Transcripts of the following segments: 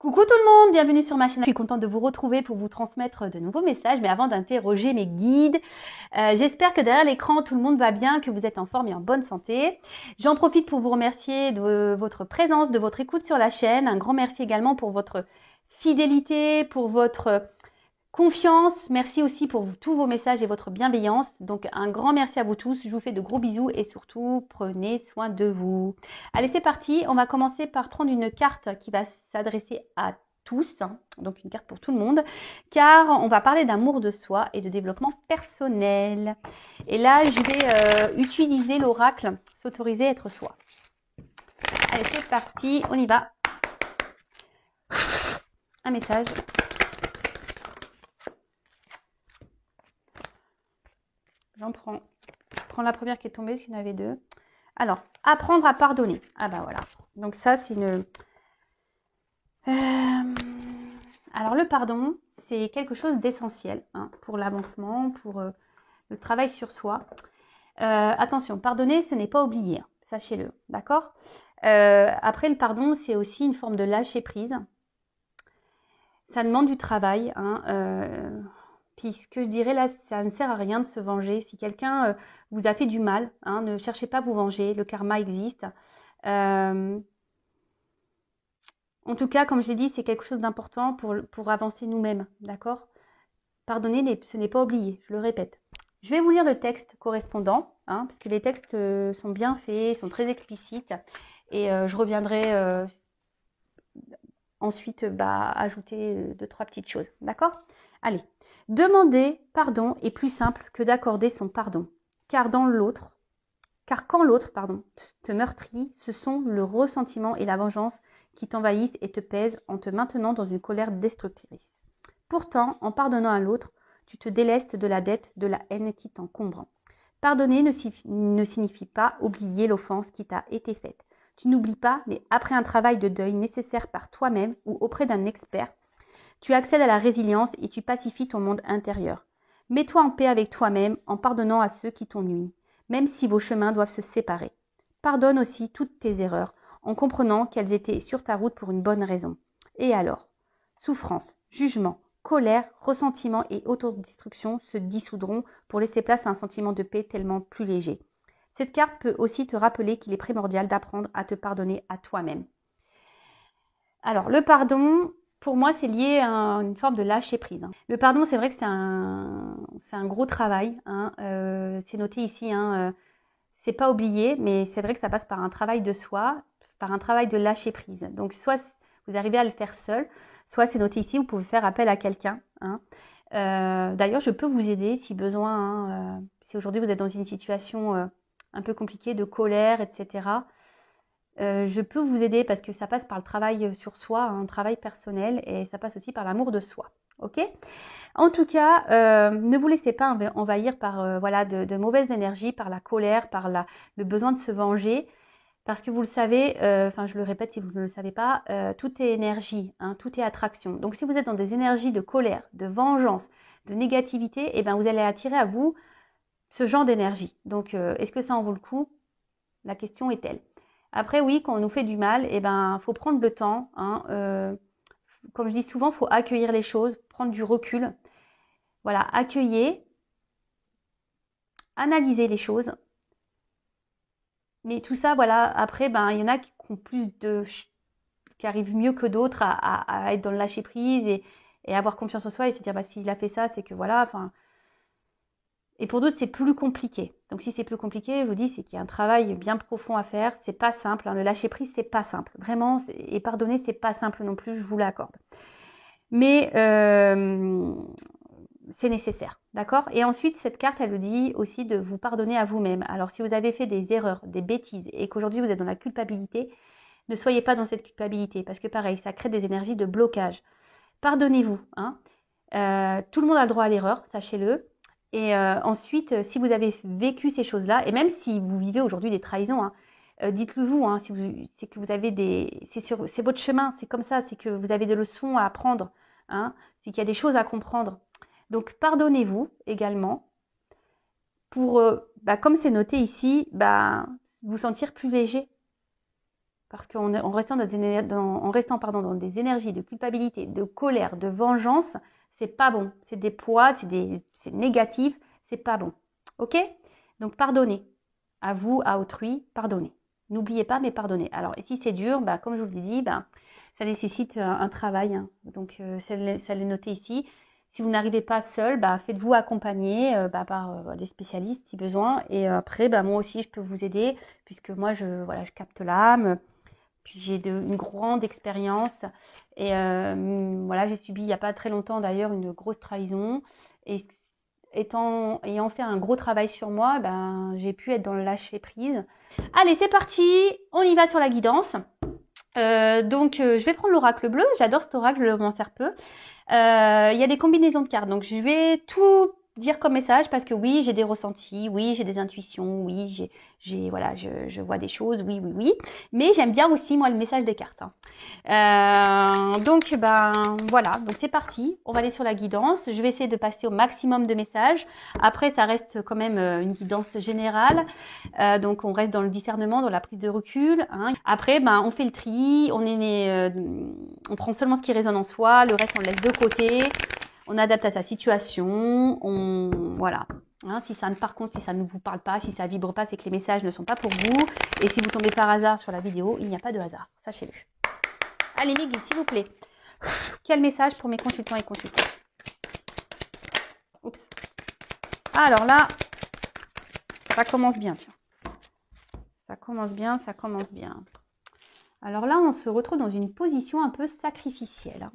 Coucou tout le monde, bienvenue sur ma chaîne. Je suis contente de vous retrouver pour vous transmettre de nouveaux messages, mais avant d'interroger mes guides, j'espère que derrière l'écran tout le monde va bien, que vous êtes en forme et en bonne santé. J'en profite pour vous remercier de votre présence, de votre écoute sur la chaîne. Un grand merci également pour votre fidélité, pour votre confiance. Merci aussi pour tous vos messages et votre bienveillance. Donc un grand merci à vous tous. Je vous fais de gros bisous et surtout prenez soin de vous. Allez, c'est parti. On va commencer par prendre une carte qui va s'adresser à tous, hein, donc une carte pour tout le monde, car on va parler d'amour de soi et de développement personnel. Et là, je vais utiliser l'oracle s'autoriser à être soi. Allez, c'est parti. On y va. Un message. J'en prends. Je prends la première qui est tombée, parce qu'il y en avait deux. Alors, apprendre à pardonner. Ah bah voilà. Donc ça, c'est une... Alors le pardon, c'est quelque chose d'essentiel hein, pour l'avancement, pour le travail sur soi. Attention, pardonner, ce n'est pas oublier. Hein, sachez-le, d'accord. Après, le pardon, c'est aussi une forme de lâcher prise. Ça demande du travail. Hein, puis ce que je dirais là, ça ne sert à rien de se venger. Si quelqu'un vous a fait du mal, hein, ne cherchez pas à vous venger. Le karma existe. En tout cas, comme je l'ai dit, c'est quelque chose d'important pour avancer nous-mêmes. D'accord? Pardonner, ce n'est pas oublier. Je le répète. Je vais vous lire le texte correspondant, hein, parce que les textes sont bien faits, sont très explicites. Et je reviendrai ensuite ajouter deux, trois petites choses. D'accord? Allez. Demander pardon est plus simple que d'accorder son pardon. Car quand l'autre, te meurtrit, ce sont le ressentiment et la vengeance qui t'envahissent et te pèsent en te maintenant dans une colère destructrice. Pourtant, en pardonnant à l'autre, tu te délestes de la dette, de la haine qui t'encombre. Pardonner ne signifie pas oublier l'offense qui t'a été faite. Tu n'oublies pas, mais après un travail de deuil nécessaire par toi-même ou auprès d'un expert, tu accèdes à la résilience et tu pacifies ton monde intérieur. Mets-toi en paix avec toi-même en pardonnant à ceux qui t'ont nui, même si vos chemins doivent se séparer. Pardonne aussi toutes tes erreurs, en comprenant qu'elles étaient sur ta route pour une bonne raison. Et alors, souffrance, jugement, colère, ressentiment et autodestruction se dissoudront pour laisser place à un sentiment de paix tellement plus léger. Cette carte peut aussi te rappeler qu'il est primordial d'apprendre à te pardonner à toi-même. Alors, le pardon, pour moi, c'est lié à une forme de lâcher prise. Hein. Le pardon, c'est vrai que c'est un gros travail. Hein. C'est noté ici, hein, c'est pas oublié, mais c'est vrai que ça passe par un travail de soi, par un travail de lâcher prise. Donc, soit vous arrivez à le faire seul, soit c'est noté ici, vous pouvez faire appel à quelqu'un. Hein. D'ailleurs, je peux vous aider si besoin. Hein, si aujourd'hui vous êtes dans une situation un peu compliquée de colère, etc. Je peux vous aider parce que ça passe par le travail sur soi, un travail personnel, et ça passe aussi par l'amour de soi. Ok? En tout cas, ne vous laissez pas envahir par voilà, de mauvaises énergies, par la colère, par le besoin de se venger. Parce que vous le savez, enfin je le répète si vous ne le savez pas, tout est énergie, hein, tout est attraction. Donc si vous êtes dans des énergies de colère, de vengeance, de négativité, eh ben, vous allez attirer à vous ce genre d'énergie. Donc est-ce que ça en vaut le coup? La question est telle. Après oui, quand on nous fait du mal, eh ben, faut prendre le temps. Hein, comme je dis souvent, il faut accueillir les choses, prendre du recul. Voilà, accueillir, analyser les choses. Mais tout ça, voilà, après, ben, il y en a qui ont qui arrivent mieux que d'autres à être dans le lâcher prise et avoir confiance en soi et se dire, bah, s'il a fait ça, c'est que voilà, enfin. Et pour d'autres, c'est plus compliqué. Donc, si c'est plus compliqué, je vous dis, c'est qu'il y a un travail bien profond à faire. C'est pas simple. Hein. Le lâcher prise, c'est pas simple. Vraiment, et pardonner, c'est pas simple non plus, je vous l'accorde. Mais c'est nécessaire, d'accord? Et ensuite, cette carte, elle vous dit aussi de vous pardonner à vous-même. Alors, si vous avez fait des erreurs, des bêtises, et qu'aujourd'hui vous êtes dans la culpabilité, ne soyez pas dans cette culpabilité, parce que pareil, ça crée des énergies de blocage. Pardonnez-vous. Hein. Tout le monde a le droit à l'erreur, sachez-le. Et ensuite, si vous avez vécu ces choses-là, et même si vous vivez aujourd'hui des trahisons, hein, dites-le vous, hein, c'est que vous avez c'est votre chemin, c'est comme ça, c'est que vous avez des leçons à apprendre, hein, c'est qu'il y a des choses à comprendre. Donc pardonnez-vous également pour, comme c'est noté ici, vous sentir plus léger. Parce qu'en restant, en restant pardon, dans des énergies de culpabilité, de colère, de vengeance, c'est pas bon. C'est des poids, c'est négatif, c'est pas bon. Ok? Donc pardonnez. À vous, à autrui, pardonnez. N'oubliez pas, mais pardonnez. Alors, et si c'est dur, bah, comme je vous l'ai dit, bah, ça nécessite un travail. Hein. Donc, ça l'est noté ici. Si vous n'arrivez pas seul, bah, faites-vous accompagner par des spécialistes si besoin. Et après, bah, moi aussi, je peux vous aider puisque moi, voilà, je capte l'âme. Puis j'ai une grande expérience. Et voilà, j'ai subi il n'y a pas très longtemps d'ailleurs une grosse trahison. Et ayant fait un gros travail sur moi, ben, j'ai pu être dans le lâcher prise. Allez, c'est parti, on y va sur la guidance. Je vais prendre l'oracle bleu, j'adore cet oracle, je m'en sers peu. Il y a des combinaisons de cartes, donc je vais tout dire comme message parce que oui, j'ai des ressentis, oui, j'ai des intuitions, oui, voilà, je vois des choses, oui. Mais j'aime bien aussi, moi, le message des cartes. Hein. Voilà, donc c'est parti. On va aller sur la guidance. Je vais essayer de passer au maximum de messages. Après, ça reste quand même une guidance générale. Donc, on reste dans le discernement, dans la prise de recul. Hein. Après, on fait le tri. On prend seulement ce qui résonne en soi. Le reste, on le laisse de côté. On adapte à sa situation. Voilà. Hein, par contre, si ça ne vous parle pas, si ça vibre pas, c'est que les messages ne sont pas pour vous. Et si vous tombez par hasard sur la vidéo, il n'y a pas de hasard. Sachez-le. Allez, mes guides, s'il vous plaît. Quel message pour mes consultants et consultantes? Oups. Alors là, ça commence bien, tiens. Ça commence bien. Alors là, on se retrouve dans une position un peu sacrificielle.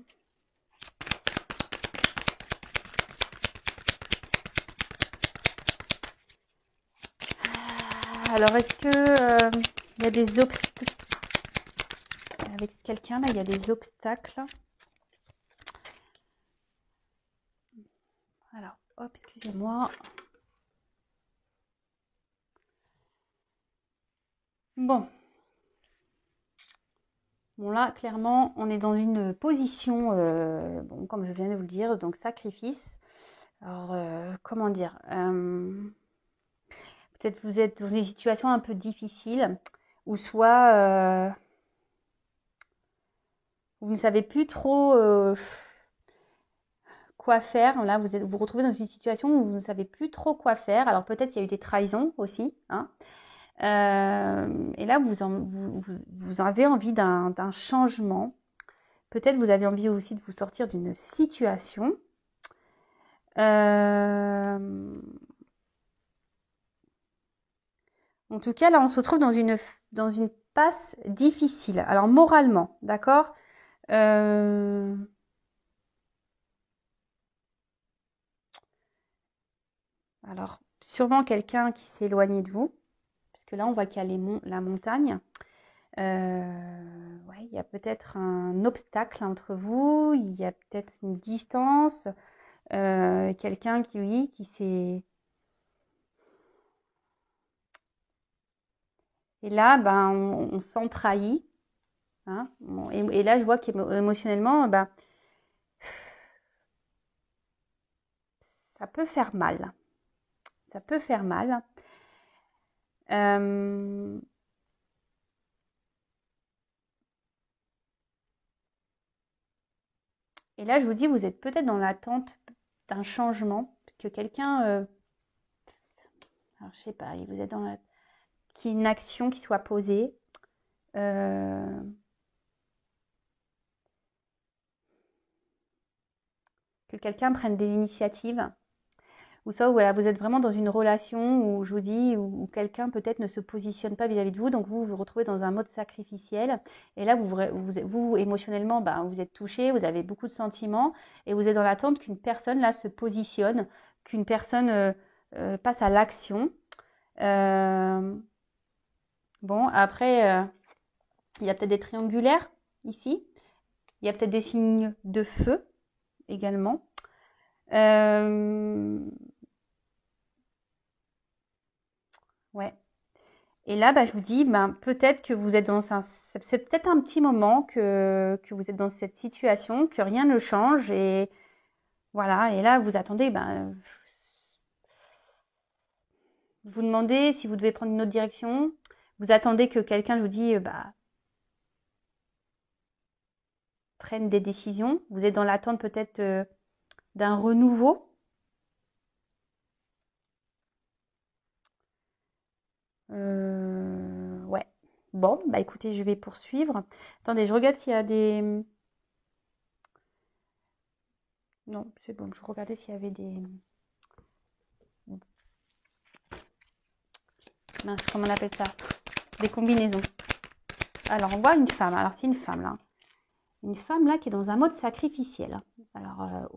Alors, est-ce que il y a des obstacles avec quelqu'un là? Il y a des obstacles. Alors, hop, excusez-moi. Bon, là, clairement, on est dans une position, comme je viens de vous le dire, donc sacrifice. Alors, comment dire peut-être vous êtes dans des situations un peu difficiles, ou soit vous ne savez plus trop quoi faire. Là, vous vous retrouvez dans une situation où vous ne savez plus trop quoi faire. Alors peut-être il y a eu des trahisons aussi. Hein. Et là, vous avez envie d'un changement. Peut-être vous avez envie aussi de vous sortir d'une situation. En tout cas, là, on se retrouve dans une passe difficile. Alors, moralement, d'accord Alors, sûrement quelqu'un qui s'est éloigné de vous. Parce que là, on voit qu'il y a la montagne. Ouais, il y a peut-être un obstacle entre vous. Il y a peut-être une distance. Quelqu'un qui s'est... Et là, on se sent trahi. Hein. Et là, je vois qu'émotionnellement, ça peut faire mal. Ça peut faire mal. Et là, je vous dis, vous êtes peut-être dans l'attente d'un changement, que quelqu'un, alors je sais pas, vous êtes dans qu'il y ait une action qui soit posée. Que quelqu'un prenne des initiatives. Ou ça, voilà, vous êtes vraiment dans une relation où, je vous dis, où quelqu'un peut-être ne se positionne pas vis-à-vis de vous, donc vous vous retrouvez dans un mode sacrificiel. Et là, vous émotionnellement, vous êtes touché, vous avez beaucoup de sentiments, et vous êtes dans l'attente qu'une personne, là, se positionne, qu'une personne passe à l'action. Bon, après, il y a peut-être des triangulaires, ici. Il y a peut-être des signes de feu, également. Ouais. Et là, je vous dis, peut-être que vous êtes c'est peut-être un petit moment que vous êtes dans cette situation, que rien ne change et voilà. Et là, vous attendez, vous demandez si vous devez prendre une autre direction. Vous attendez que quelqu'un vous dise, prennent des décisions. Vous êtes dans l'attente peut-être d'un renouveau. Ouais. Bon, bah écoutez, je vais poursuivre. Attendez, je regarde s'il y a des... Non, c'est bon, je regardais s'il y avait des... Mince, comment on appelle ça? Des combinaisons. Alors, on voit une femme. Alors, c'est une femme, là. Une femme, là, qui est dans un mode sacrificiel. Alors,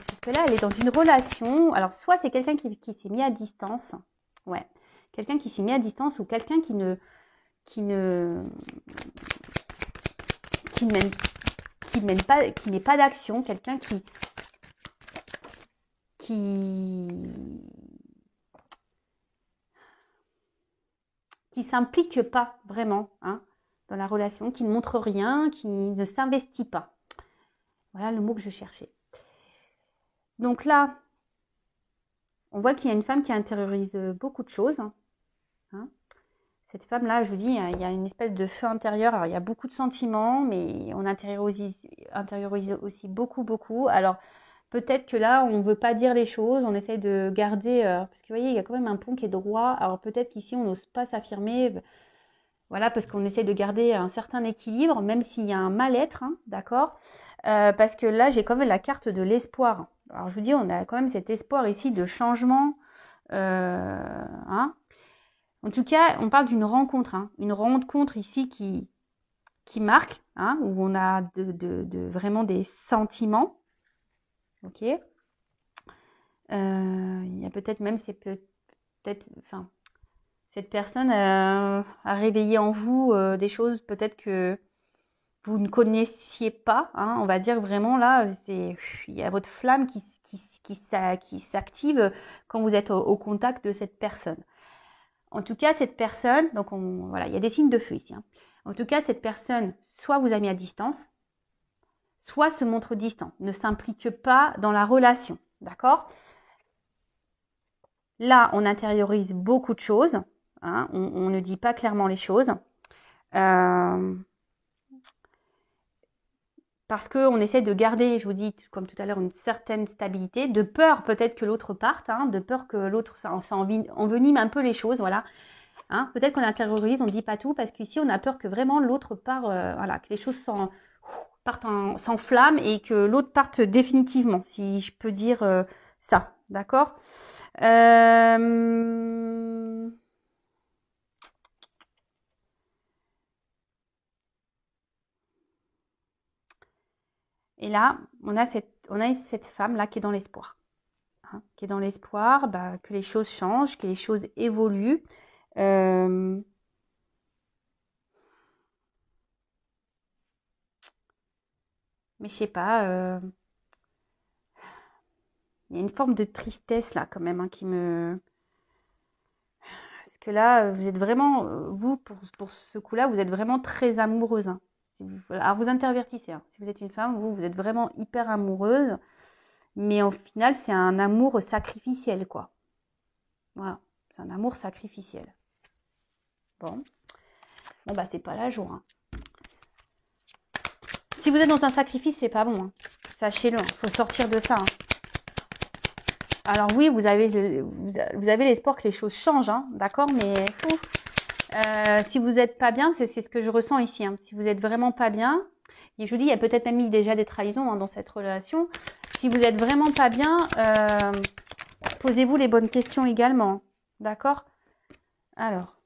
parce que là, elle est dans une relation. Alors, soit c'est quelqu'un qui s'est mis à distance. Ouais. Quelqu'un qui s'est mis à distance ou quelqu'un qui ne... Qui ne... Qui mène... Qui mène pas... Qui met pas d'action. Quelqu'un qui... Qui s'implique pas vraiment hein, dans la relation, qui ne montre rien, qui ne s'investit pas. Voilà le mot que je cherchais. Donc là, on voit qu'il y a une femme qui intériorise beaucoup de choses. Hein. Cette femme-là, je vous dis, il y a une espèce de feu intérieur. Alors, il y a beaucoup de sentiments, mais on intériorise aussi beaucoup. Alors, peut-être que là, on ne veut pas dire les choses, on essaye de garder... parce que vous voyez, il y a quand même un pont qui est droit. Alors, peut-être qu'ici, on n'ose pas s'affirmer. Voilà, parce qu'on essaie de garder un certain équilibre, même s'il y a un mal-être, hein, d'accord parce que là, j'ai quand même la carte de l'espoir. Alors, je vous dis, on a quand même cet espoir ici de changement. Hein. En tout cas, on parle d'une rencontre. Hein, une rencontre ici qui marque, hein, où on a vraiment des sentiments. Ok. Il y a peut-être même, c'est peut-être... Enfin, cette personne a réveillé en vous des choses peut-être que vous ne connaissiez pas. Hein, on va dire vraiment là, il y a votre flamme qui s'active quand vous êtes au contact de cette personne. En tout cas, cette personne, donc voilà, il y a des signes de feu ici. Hein. En tout cas, cette personne, soit vous a mis à distance, soit se montre distant, ne s'implique pas dans la relation. D'accord ? Là, on intériorise beaucoup de choses. Hein, on ne dit pas clairement les choses. Parce qu'on essaie de garder, je vous dis, comme tout à l'heure, une certaine stabilité, de peur peut-être que l'autre parte, hein, de peur que l'autre, ça envenime un peu les choses, voilà. Hein, peut-être qu'on intériorise, on ne dit pas tout, parce qu'ici, on a peur que vraiment l'autre part, voilà, que les choses s'enflamment et que l'autre parte définitivement, si je peux dire ça, d'accord Et là, on a cette femme-là qui est dans l'espoir. Hein, qui est dans l'espoir que les choses changent, que les choses évoluent. Mais je sais pas, il y a une forme de tristesse là quand même hein, qui me... Parce que là, vous êtes vraiment, vous, pour ce coup-là, vous êtes vraiment très amoureuse. Hein. Alors vous intervertissez. Hein. Si vous êtes une femme, vous êtes vraiment hyper amoureuse. Mais au final, c'est un amour sacrificiel, quoi. Voilà, c'est un amour sacrificiel. Bon, bah c'est pas la joie. Hein. Si vous êtes dans un sacrifice, c'est pas bon. Hein. Sachez-le, il faut sortir de ça. Hein. Alors oui, vous avez l'espoir que les choses changent, hein, d'accord, mais si vous n'êtes pas bien, c'est ce que je ressens ici. Hein. Si vous n'êtes vraiment pas bien, et je vous dis, il y a peut-être même eu déjà des trahisons hein, dans cette relation. Si vous n'êtes vraiment pas bien, posez-vous les bonnes questions également, d'accord? Alors.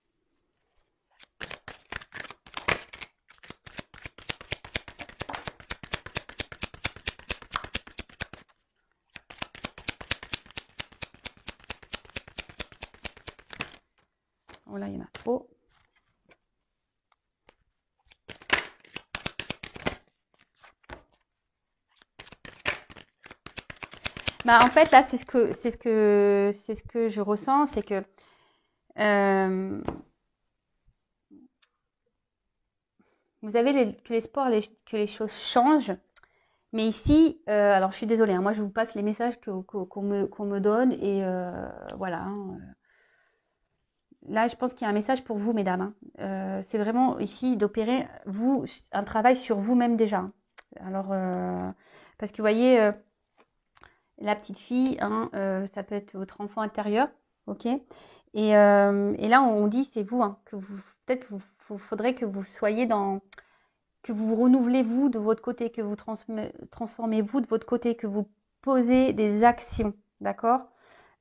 Oh là, il y en a trop. Bah, en fait, là, c'est ce que je ressens, c'est que vous avez l'espoir que les choses changent. Mais ici, alors je suis désolée, hein, moi je vous passe les messages qu'on me donne et voilà. Hein, là, je pense qu'il y a un message pour vous, mesdames. Hein. C'est vraiment ici d'opérer, vous, un travail sur vous-même déjà. Hein. Alors, parce que vous voyez, la petite fille, hein, ça peut être votre enfant intérieur, ok. Et là, on dit, c'est vous, hein, que vous, peut-être, faudrait que vous soyez dans, que vous vous renouvelez vous de votre côté, que vous transformez vous de votre côté, que vous posez des actions, d'accord,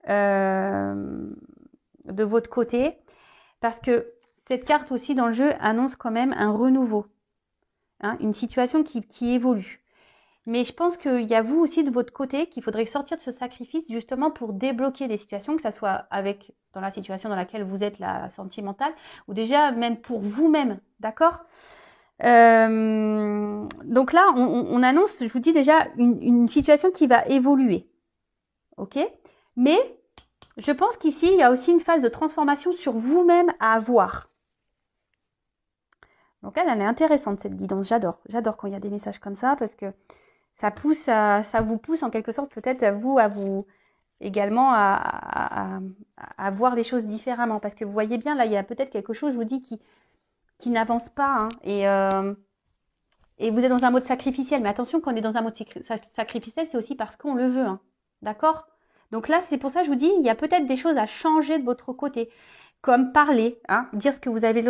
de votre côté, parce que cette carte aussi dans le jeu annonce quand même un renouveau, hein, une situation qui évolue. Mais je pense qu'il y a vous aussi de votre côté qu'il faudrait sortir de ce sacrifice justement pour débloquer des situations, que ça soit avec dans la situation dans laquelle vous êtes, la sentimentale, ou déjà même pour vous-même, d'accord. Donc là, on annonce, je vous dis déjà, une situation qui va évoluer, ok. Mais je pense qu'ici, il y a aussi une phase de transformation sur vous-même à avoir. Donc elle est intéressante cette guidance, j'adore quand il y a des messages comme ça parce que ça vous pousse en quelque sorte peut-être à vous également à voir les choses différemment. Parce que vous voyez bien, là, il y a peut-être quelque chose, je vous dis, qui n'avance pas. Hein, et vous êtes dans un mode sacrificiel. Mais attention, quand on est dans un mode sacrificiel, c'est aussi parce qu'on le veut. Hein, d'accord. Donc là, c'est pour ça que je vous dis, il y a peut-être des choses à changer de votre côté. Comme parler, hein, dire ce que vous avez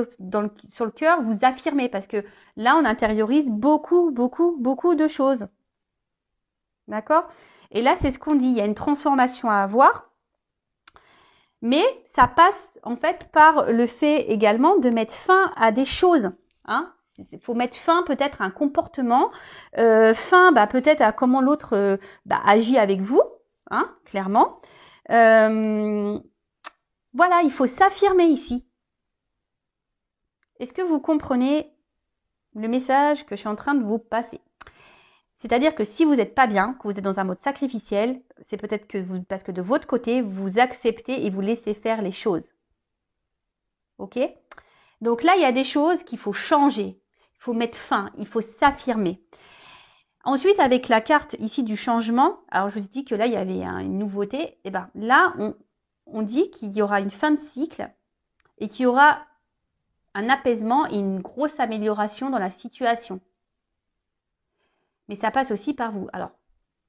sur le cœur, vous affirmer. Parce que là, on intériorise beaucoup de choses. D'accord? Et là, c'est ce qu'on dit. Il y a une transformation à avoir. Mais ça passe en fait par le fait également de mettre fin à des choses. Hein? Il faut mettre fin peut-être à un comportement, fin peut-être à comment l'autre agit avec vous, hein, clairement. Voilà, il faut s'affirmer ici. Est-ce que vous comprenez le message que je suis en train de vous passer? C'est-à-dire que si vous n'êtes pas bien, que vous êtes dans un mode sacrificiel, c'est peut-être que parce que de votre côté, vous acceptez et vous laissez faire les choses. Ok? Donc là, il y a des choses qu'il faut changer. Il faut mettre fin, il faut s'affirmer. Ensuite, avec la carte ici du changement, alors je vous ai dit que là, il y avait une nouveauté. Et bien là, on dit qu'il y aura une fin de cycle et qu'il y aura un apaisement et une grosse amélioration dans la situation. Mais ça passe aussi par vous. Alors,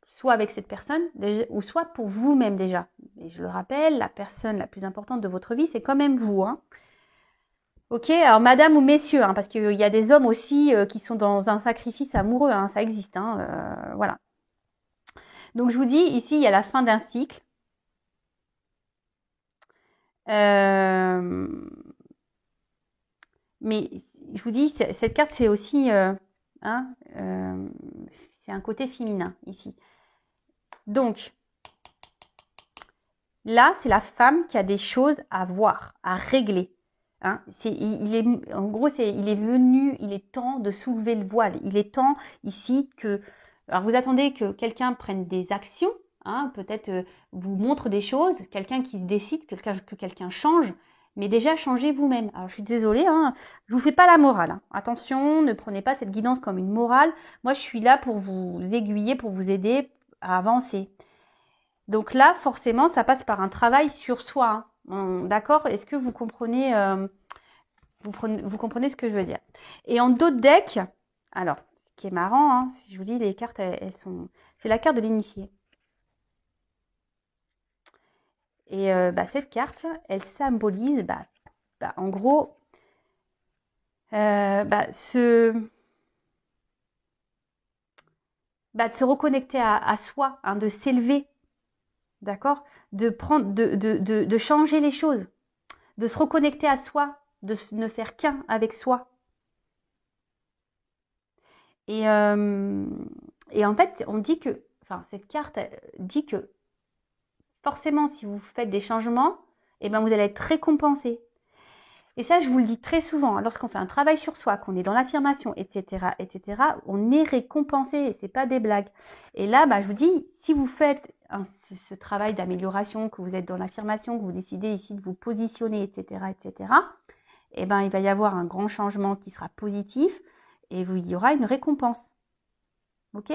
soit avec cette personne, ou soit pour vous-même déjà. Et je le rappelle, la personne la plus importante de votre vie, c'est quand même vous. Hein. Ok, alors madame ou messieurs, hein, parce qu'il y a des hommes aussi qui sont dans un sacrifice amoureux, hein, ça existe. Hein, voilà. Donc je vous dis, ici, il y a la fin d'un cycle. Mais je vous dis, cette carte, c'est aussi... c'est un côté féminin, ici. Donc, là, c'est la femme qui a des choses à voir, à régler. Hein, en gros, il est venu, il est temps de soulever le voile. Il est temps ici que... Alors, vous attendez que quelqu'un prenne des actions, hein, peut-être vous montre des choses, quelqu'un qui se décide, que quelqu'un change, mais déjà, changez vous-même. Alors, je suis désolée, hein, je vous fais pas la morale. Hein. Attention, ne prenez pas cette guidance comme une morale. Moi, je suis là pour vous aiguiller, pour vous aider à avancer. Donc là, forcément, ça passe par un travail sur soi. Hein. D'accord? Est-ce que vous comprenez, vous comprenez ce que je veux dire? Et en d'autres decks, alors, ce qui est marrant, hein, si je vous dis, les cartes, elles sont... C'est la carte de l'initié. Et cette carte, elle symbolise, en gros, de se reconnecter à soi, hein, de s'élever. D'accord? De changer les choses, de se reconnecter à soi, de ne faire qu'un avec soi. Et en fait, on dit que, cette carte dit que forcément, si vous faites des changements, vous allez être récompensé. Et ça, je vous le dis très souvent, hein, lorsqu'on fait un travail sur soi, qu'on est dans l'affirmation, etc., on est récompensé et c'est pas des blagues. Et là, je vous dis, si vous faites ce travail d'amélioration, que vous êtes dans l'affirmation, que vous décidez ici de vous positionner, etc., il va y avoir un grand changement qui sera positif et il y aura une récompense. Ok?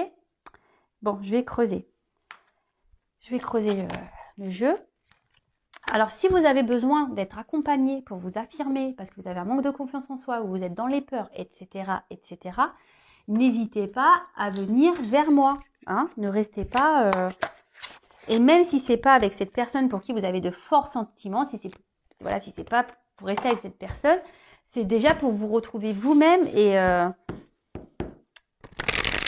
Bon, je vais creuser. Je vais creuser le jeu. Alors, si vous avez besoin d'être accompagné pour vous affirmer, parce que vous avez un manque de confiance en soi, ou vous êtes dans les peurs, etc., n'hésitez pas à venir vers moi. Hein, ne restez pas... Et même si c'est pas avec cette personne pour qui vous avez de forts sentiments, si c'est pas pour rester avec cette personne, c'est déjà pour vous retrouver vous-même. Et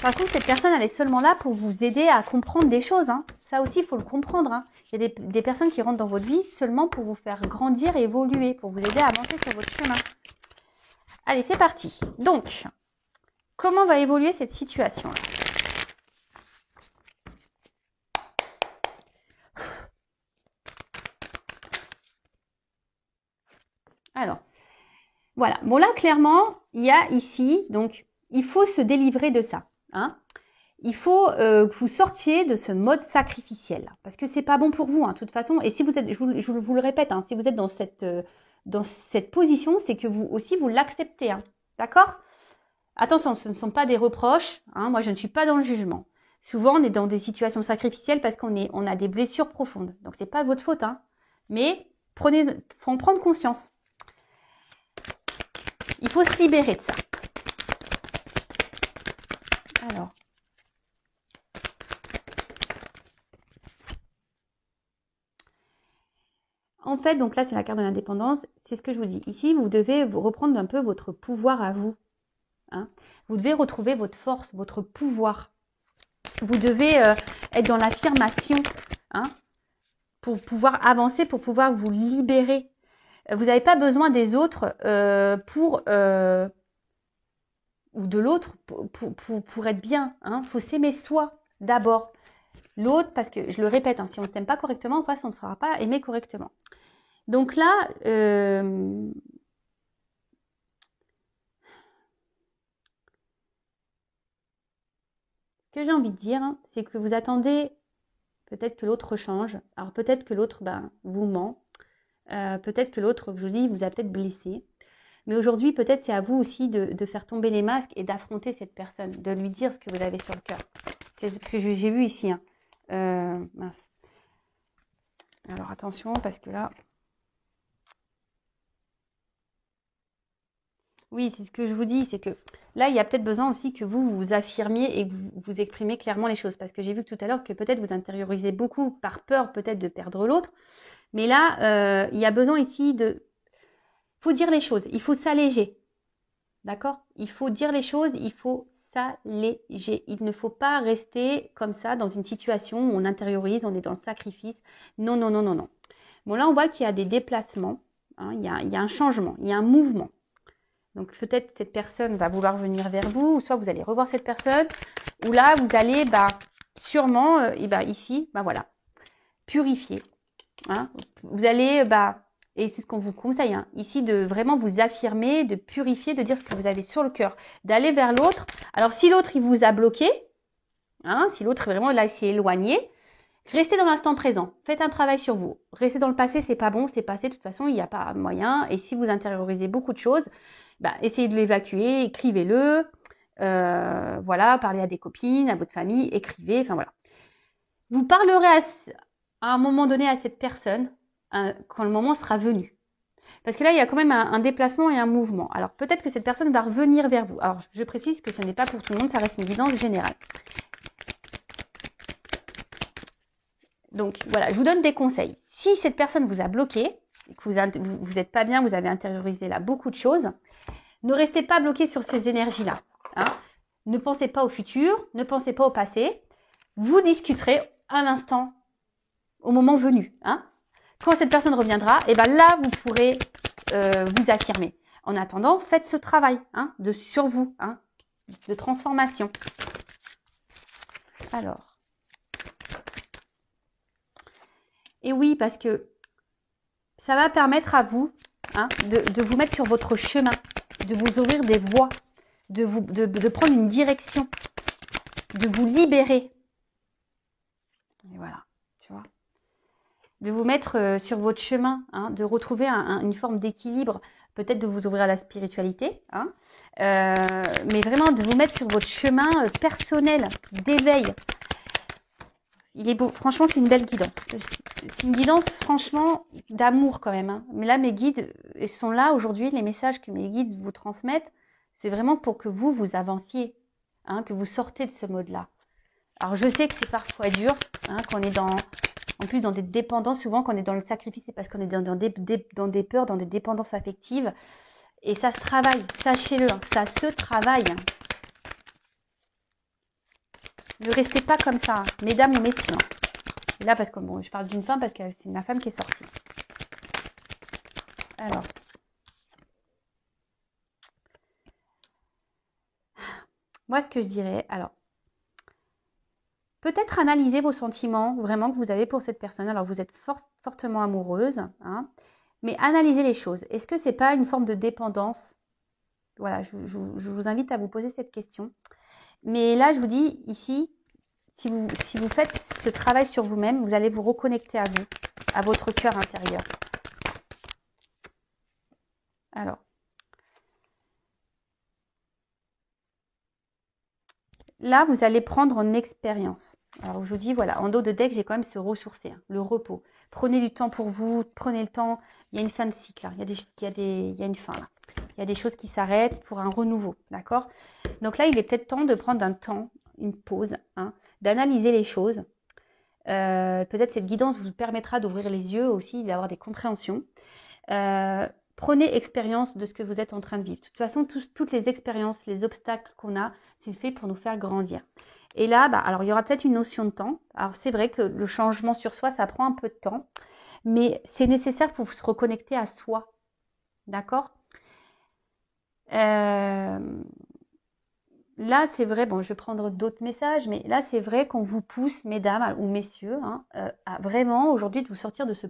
par contre, cette personne, elle est seulement là pour vous aider à comprendre des choses. Hein. Ça aussi, il faut le comprendre. Hein. Il y a des personnes qui rentrent dans votre vie seulement pour vous faire grandir et évoluer, pour vous aider à avancer sur votre chemin. Allez, c'est parti. Donc, comment va évoluer cette situation-là ? Alors, voilà. Bon, là, clairement, il y a ici, donc, il faut se délivrer de ça. Hein. Il faut que vous sortiez de ce mode sacrificiel. Parce que c'est pas bon pour vous, hein, de toute façon. Et si vous êtes, je vous le répète, hein, si vous êtes dans cette position, c'est que vous aussi, vous l'acceptez. Hein, d'accord ? Attention, ce ne sont pas des reproches. Hein, moi, je ne suis pas dans le jugement. Souvent, on est dans des situations sacrificielles parce on a des blessures profondes. Donc, c'est pas votre faute. Hein, mais faut en prendre conscience. Il faut se libérer de ça. Alors. En fait, donc là, c'est la carte de l'indépendance. C'est ce que je vous dis. Ici, vous devez reprendre un peu votre pouvoir à vous. Hein. Vous devez retrouver votre force, votre pouvoir. Vous devez être dans l'affirmation, hein, pour pouvoir avancer, pour pouvoir vous libérer. Vous n'avez pas besoin des autres ou de l'autre pour être bien. Il faut s'aimer soi d'abord. L'autre, parce que je le répète, hein, si on ne s'aime pas correctement, en face, on ne sera pas aimé correctement. Donc là, ce que j'ai envie de dire, hein, c'est que vous attendez peut-être que l'autre change. Alors peut-être que l'autre vous ment. Peut-être que l'autre, je vous dis, vous a peut-être blessé. Mais aujourd'hui, peut-être c'est à vous aussi de faire tomber les masques et d'affronter cette personne, de lui dire ce que vous avez sur le cœur. C'est ce que j'ai vu ici. Hein. Mince. Alors attention, parce que là... Oui, c'est ce que je vous dis, c'est que là, il y a peut-être besoin aussi que vous vous affirmiez et que vous exprimiez clairement les choses. Parce que j'ai vu tout à l'heure que peut-être vous intériorisez beaucoup par peur peut-être de perdre l'autre. Mais là, il y a besoin ici de... Il faut dire les choses, il faut s'alléger. D'accord ? Il faut dire les choses, il faut s'alléger. Il ne faut pas rester comme ça dans une situation où on intériorise, on est dans le sacrifice. Non, non, non, non, non. Bon, là, on voit qu'il y a des déplacements. Hein, il y a un changement, il y a un mouvement. Donc peut-être cette personne va vouloir venir vers vous, ou soit vous allez revoir cette personne, ou là vous allez sûrement, ici, voilà, purifier. Hein. Vous allez, et c'est ce qu'on vous conseille, hein, ici de vraiment vous affirmer, de purifier, de dire ce que vous avez sur le cœur, d'aller vers l'autre. Alors si l'autre il vous a bloqué, hein, si l'autre vraiment là s'est éloigné, restez dans l'instant présent, faites un travail sur vous. Restez dans le passé, c'est pas bon, c'est passé, de toute façon il n'y a pas moyen. Et si vous intériorisez beaucoup de choses, essayez de l'évacuer, écrivez-le, voilà, parlez à des copines, à votre famille, écrivez, enfin voilà. Vous parlerez à un moment donné à cette personne quand le moment sera venu. Parce que là, il y a quand même un déplacement et un mouvement. Alors peut-être que cette personne va revenir vers vous. Alors je précise que ce n'est pas pour tout le monde, ça reste une guidance générale. Donc voilà, je vous donne des conseils. Si cette personne vous a bloqué, que vous n'êtes pas bien, vous avez intériorisé là beaucoup de choses, ne restez pas bloqué sur ces énergies-là. Hein. Ne pensez pas au futur, ne pensez pas au passé. Vous discuterez à l'instant, au moment venu. Hein. Quand cette personne reviendra, et là, vous pourrez vous affirmer. En attendant, faites ce travail sur vous, de transformation. Alors. Et oui, parce que ça va permettre à vous de vous mettre sur votre chemin, de vous ouvrir des voies, de prendre une direction, de vous libérer. Et voilà, tu vois. De vous mettre sur votre chemin, de retrouver une forme d'équilibre, peut-être de vous ouvrir à la spiritualité, mais vraiment de vous mettre sur votre chemin personnel d'éveil. Il est beau. Franchement, c'est une belle guidance. C'est une guidance, franchement, d'amour quand même. Hein. Mais là, mes guides sont là aujourd'hui. Les messages que mes guides vous transmettent, c'est vraiment pour que vous avanciez, hein, que vous sortez de ce mode-là. Alors, je sais que c'est parfois dur, hein, qu'on est en plus dans des dépendances. Souvent, quand on est dans le sacrifice, c'est parce qu'on est dans des peurs, dans des dépendances affectives. Et ça se travaille, sachez-le, hein, ça se travaille. Ne restez pas comme ça, hein, mesdames ou messieurs. Et là, parce que bon, je parle d'une femme parce que c'est ma femme qui est sortie. Alors. Moi, ce que je dirais, alors, peut-être analyser vos sentiments vraiment que vous avez pour cette personne. Alors, vous êtes fortement amoureuse, hein, mais analysez les choses. Est-ce que c'est pas une forme de dépendance? Voilà, je vous invite à vous poser cette question. Mais là, je vous dis ici, si vous faites ce travail sur vous-même, vous allez vous reconnecter à vous, à votre cœur intérieur. Alors, là, vous allez prendre en expérience. Alors, je vous dis, voilà, en dos de deck, j'ai quand même se ressourcer, hein, le repos. Prenez du temps pour vous, prenez le temps. Il y a une fin de cycle, là. Il y a une fin, là. Il y a des choses qui s'arrêtent pour un renouveau, d'accord? Donc là, il est peut-être temps de prendre un temps, une pause, hein, d'analyser les choses. Peut-être cette guidance vous permettra d'ouvrir les yeux aussi, d'avoir des compréhensions. Prenez expérience de ce que vous êtes en train de vivre. De toute façon, toutes les expériences, les obstacles qu'on a, c'est fait pour nous faire grandir. Et là, alors il y aura peut-être une notion de temps. Alors c'est vrai que le changement sur soi, ça prend un peu de temps, mais c'est nécessaire pour se reconnecter à soi. D'accord ? Là, c'est vrai, bon, je vais prendre d'autres messages, mais là, c'est vrai qu'on vous pousse, mesdames ou messieurs, hein, à vraiment aujourd'hui de vous sortir de ce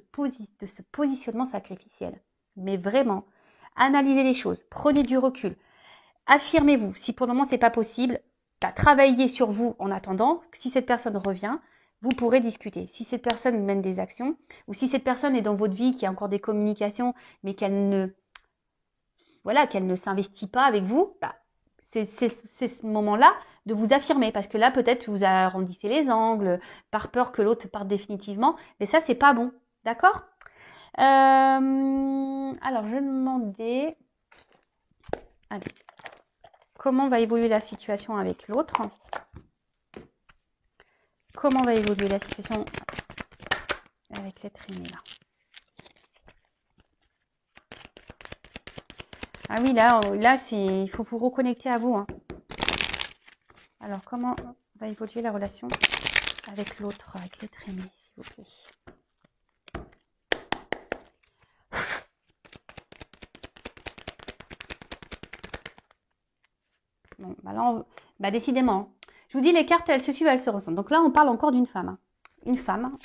positionnement sacrificiel. Mais vraiment, analysez les choses, prenez du recul, affirmez-vous. Si pour le moment, c'est pas possible, travaillez sur vous en attendant. Si cette personne revient, vous pourrez discuter. Si cette personne mène des actions, ou si cette personne est dans votre vie, qui a encore des communications, mais qu'elle ne s'investit pas avec vous, c'est ce moment-là de vous affirmer, parce que là, peut-être vous arrondissez les angles, par peur que l'autre parte définitivement, mais ça, c'est pas bon, d'accord ? Alors, je me demandais, allez, comment va évoluer la situation avec l'autre ? Comment va évoluer la situation avec l'être aimé, là ? Ah oui, là il faut vous reconnecter à vous, hein. Alors, comment va évoluer la relation avec l'autre, avec l'être aimé, s'il vous plaît ? Bon, là, décidément, je vous dis, les cartes, elles se suivent, elles se ressemblent. Donc là, on parle encore d'une femme. Hein. Une femme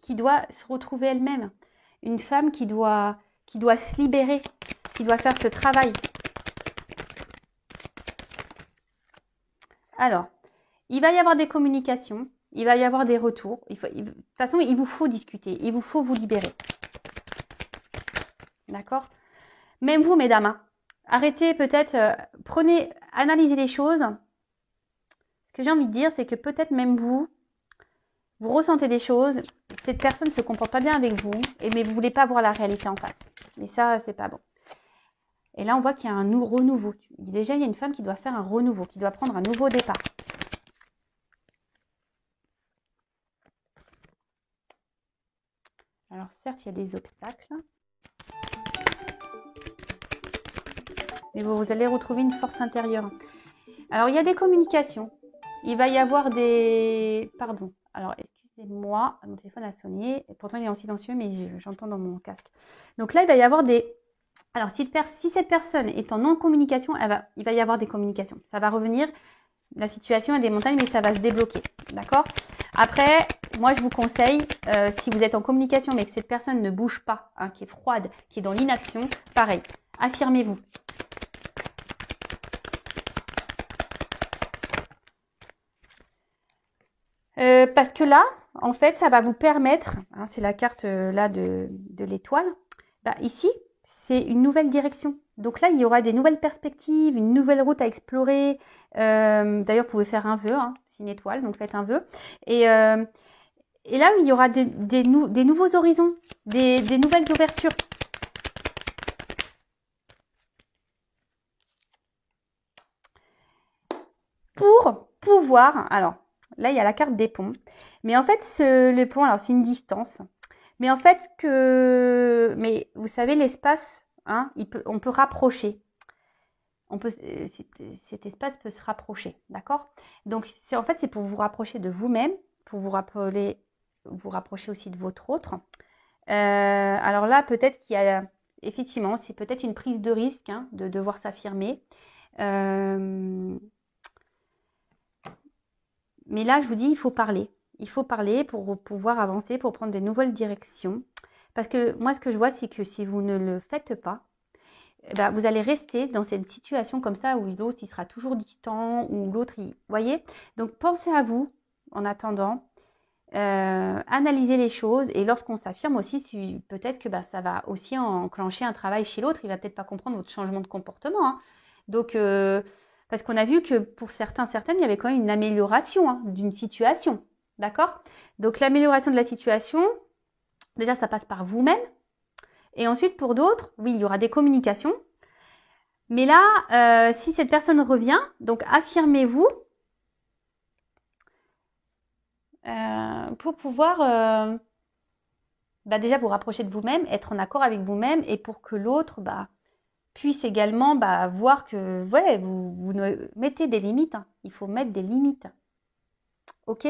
qui doit se retrouver elle-même. Une femme qui doit se libérer, qui doit faire ce travail. Alors, il va y avoir des communications, il va y avoir des retours. De toute façon, il vous faut discuter, il vous faut vous libérer. D'accord ? Même vous, mesdames, hein, arrêtez peut-être, analysez les choses. Ce que j'ai envie de dire, c'est que peut-être même vous ressentez des choses, cette personne ne se comporte pas bien avec vous, mais vous ne voulez pas voir la réalité en face. Mais ça, c'est pas bon. Et là, on voit qu'il y a un renouveau. Déjà, il y a une femme qui doit faire un renouveau, qui doit prendre un nouveau départ. Alors, certes, il y a des obstacles. Mais vous allez retrouver une force intérieure. Alors, il y a des communications. Il va y avoir des... Pardon. Alors, excusez-moi, mon téléphone a sonné. Et pourtant, il est en silencieux, mais j'entends dans mon casque. Donc là, il va y avoir des... Alors, si cette personne est en non-communication, il va y avoir des communications. Ça va revenir. La situation est des montagnes, mais ça va se débloquer. D'accord ? Après, moi, je vous conseille, si vous êtes en communication, mais que cette personne ne bouge pas, hein, qui est froide, qui est dans l'inaction, pareil, affirmez-vous. Parce que là, en fait, ça va vous permettre, hein, c'est la carte là de l'étoile, ici, c'est une nouvelle direction. Donc là, il y aura des nouvelles perspectives, une nouvelle route à explorer. D'ailleurs, vous pouvez faire un vœu, hein, c'est une étoile, donc faites un vœu. Et là, il y aura des nouveaux horizons, des nouvelles ouvertures. Pour pouvoir, alors là, il y a la carte des ponts. Mais en fait, le pont, alors c'est une distance. Mais en fait, mais vous savez, l'espace, hein, on peut rapprocher. Cet espace peut se rapprocher, d'accord? Donc, en fait, c'est pour vous rapprocher de vous-même, pour vous rapprocher aussi de votre autre. Alors là, peut-être qu'il y a, effectivement, c'est peut-être une prise de risque, hein, de devoir s'affirmer. Mais là, je vous dis, il faut parler. Il faut parler pour pouvoir avancer, pour prendre de nouvelles directions. Parce que moi, ce que je vois, c'est que si vous ne le faites pas, bah, vous allez rester dans cette situation comme ça où l'autre, il sera toujours distant, ou l'autre, vous voyez? Donc, pensez à vous en attendant. Analyser les choses. Et lorsqu'on s'affirme aussi, peut-être que bah, ça va aussi enclencher un travail chez l'autre. Il va peut-être pas comprendre votre changement de comportement. Hein. Donc, parce qu'on a vu que pour certaines, il y avait quand même une amélioration, hein, d'une situation. D'accord? Donc, l'amélioration de la situation, déjà, ça passe par vous-même. Et ensuite, pour d'autres, oui, il y aura des communications. Mais là, si cette personne revient, donc affirmez-vous pour pouvoir bah, déjà vous rapprocher de vous-même, être en accord avec vous-même, et pour que l'autre bah, puisse également bah, voir que ouais, vous mettez des limites. Hein. Il faut mettre des limites. Ok?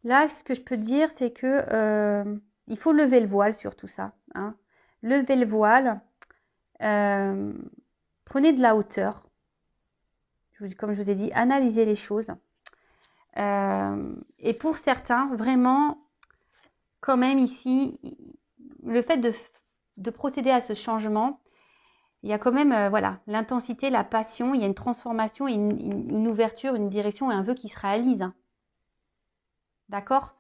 Là, ce que je peux dire, c'est que il faut lever le voile sur tout ça. Hein. Levez le voile. Prenez de la hauteur. Comme je vous ai dit, analysez les choses. Et pour certains, vraiment, quand même ici, le fait de procéder à ce changement, il y a quand même voilà, l'intensité, la passion, il y a une transformation, une ouverture, une direction et un vœu qui se réalise. Hein. D'accord?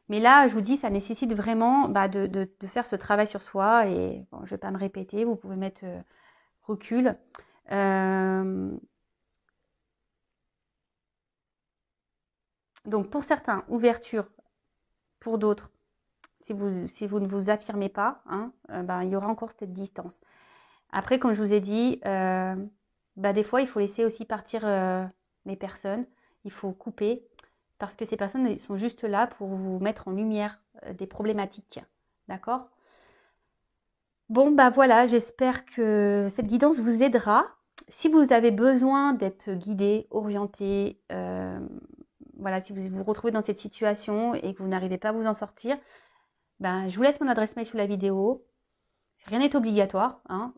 Mais là, je vous dis, ça nécessite vraiment bah, de faire ce travail sur soi. Et bon, je ne vais pas me répéter, vous pouvez mettre recul. Donc pour certains, ouverture. Pour d'autres, si vous ne vous affirmez pas, hein, ben, il y aura encore cette distance. Après, comme je vous ai dit, bah, des fois, il faut laisser aussi partir les personnes. Il faut couper parce que ces personnes sont juste là pour vous mettre en lumière des problématiques. D'accord? Bon, bah voilà, j'espère que cette guidance vous aidera. Si vous avez besoin d'être guidé, orienté, voilà, si vous vous retrouvez dans cette situation et que vous n'arrivez pas à vous en sortir, ben, je vous laisse mon adresse mail sous la vidéo. Rien n'est obligatoire. Hein.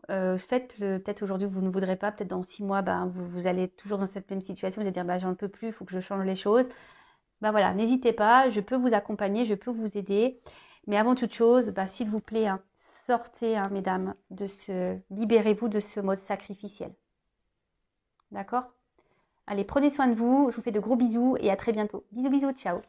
Faites-le peut-être aujourd'hui, vous ne voudrez pas. Peut-être dans 6 mois, ben, vous allez toujours dans cette même situation. Vous allez dire, ben, j'en peux plus, il faut que je change les choses. Ben voilà, n'hésitez pas, je peux vous accompagner, je peux vous aider. Mais avant toute chose, ben, s'il vous plaît, hein, sortez, hein, mesdames, libérez-vous de ce mode sacrificiel. D'accord? Allez, prenez soin de vous. Je vous fais de gros bisous et à très bientôt. Bisous, bisous, ciao.